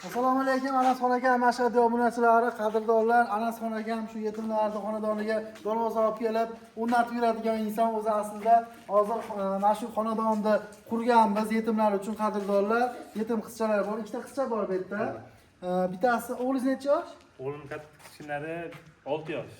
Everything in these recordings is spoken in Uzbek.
Assalomu alaykum, Anasxon aka, mashhur obunachilari, qadrdonlar. Anasxon akam shu yetimlarni xonadoniga darvoza olib kelib, o'rnatib yuradigan inson o'zi aslida. Hozir mana shu xonadonni qurganmiz yetimlar uchun, qadrdonlar. Yetim qizchalar bor, ikkita qizcha bor bu yerda. Bittasi o'g'lingiz necha yosh? O'g'lim kichkinalari 6 yosh.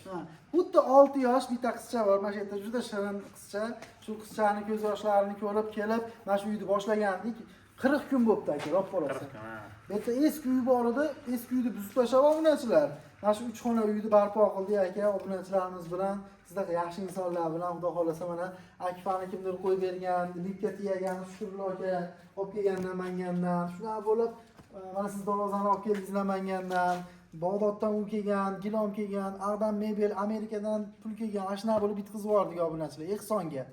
Xuddi 6 yosh bitta qizcha bor. Mana shu yerda juda shirin qizcha. Shu qizchaning ko'z yoshlarini ko'rib kelib, mana shu uyni boshlagandik. 40 kun bo'pti aka, ro'porosa. 40 kun, ha. Bu yerda eski uy bor edi, eski uyni buzib tashlab obunachilar. Mana shu 3 xona uyni barpo qildik aka, obunachilarimiz bilan, sizlar yaxshi insonlar bilan, xudo xolasa mana akfani kimdir qo'yib bergan, libga tiyagan, Shukurullo aka olib kelgan Namangandan. Shular bo'lib, mana siz darvozani olib keldingiz Namangandan. Bag'doddan u kelgan, Gilom kelgan, Ag'dam mebel, Amerikadan pul kelgan, ashna bo'lib bitkizib yubordik obunachilar ehsonga.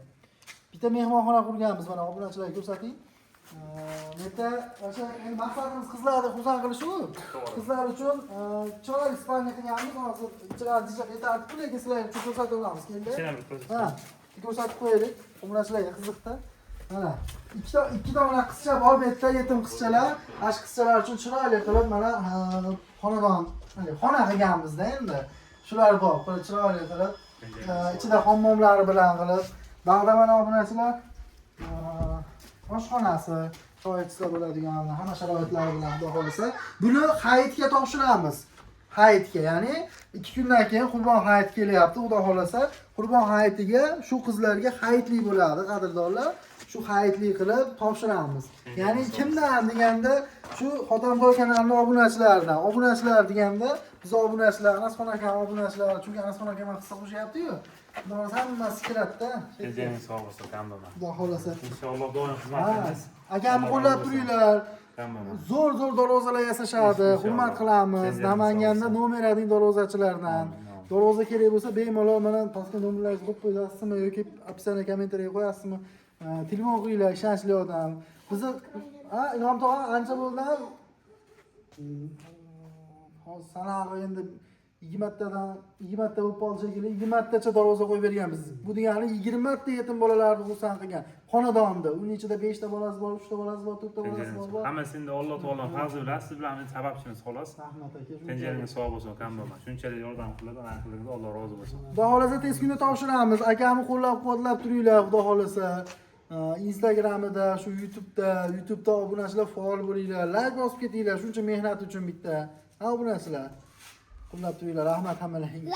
Bitta mehmonxona qurganmiz, mana obunachilarga ko'rsating. Neta, o'sha maqsadimiz qizlarni xursand qilish-ku. Qizlar uchun chiroyli Ispaniya qilganmiz, hozir chiroyli yetarli pul lekin sizlarga uchun ko'rsatib olamiz. Keldi. Ha, ko'rsatib qo'yaylik. Obunachilarga qiziqdi. Mana ikki dona qizcha bor bu yerda, yetim qizchalar. Ash qizchalar uchun chiroyli qilib mana xonadon, xona qilganmizda endi. Shular bor, qo'li chiroyli qilib, ichida hammomlari bilan qilib, bag'da mana obunachilar oshxonasi, choy ichsa bo'ladigan hamma sharoitlari bilan xudo xolasa. Buni hayitga topshiramiz. Hayitga, ya'ni 2 kundan keyin Qurbon hayiti kelyapti, xudo xolasa. Qurbon hayitiga shu qizlarga hayitli bo'ladi, qadrdonlar. Shu hayitli qilib topshiramiz. Ya'ni kimdan deganda shu Xotamboy kanalining obunachilaridan. Obunachilar deganda biz obunachilar, Anasxon aka obunachilari, chunki Anasxon aka mana qissa qo'shyapti-yu. Bundan hammasi kiradida. Tezlikni sog' bo'lsin, kam bo'lmas. Xudo xolasa. Inshaalloh doim xizmat qilamiz. Akamni qo'llab turinglar. Kam bo'lmas. Zo'r darvozalar yasashadi. Hurmat qilamiz. Namanganda nomer 1 darvozachilardan. Darvoza kerak bo'lsa bemalol mana pastga nomerlaringizni qo'yib qo'yasizmi yoki opsiyaga kommentariyaga qo'yasizmi? Telefon qilinglar, ishonchli odam. Bizni Inom tog'a ancha bo'ldi. Hozir sanog'i endi 20 ta bo'lib qoldi shekilli, 20 tacha darvoza qo'yib berganmiz. Bu degani 20 ta yetim bolalarni xursand qilgan xonadonda. Uning ichida 5 ta bolasi bor, 3 ta bolasi bor, 4 ta bolasi bor. Hammasi endi Alloh taoloning fazli bilan siz bilan sababchimiz xolos. Rahmat aka. Tenjeringiz sog' bo'lsin, kam bo'lmas. Shunchalik yordam qilib, ana qilingiz, Alloh rozi bo'lsin. Xudo xolasa tez kunda topshiramiz. Akamni qo'llab-quvvatlab turinglar, xudo xolasa. Instagramida, shu YouTube'da obunachilar faol bo'linglar, like bosib ketinglar, shuncha mehnat uchun bitta. Ha obunachilar. Qo'llab turinglar, rahmat hammalarga.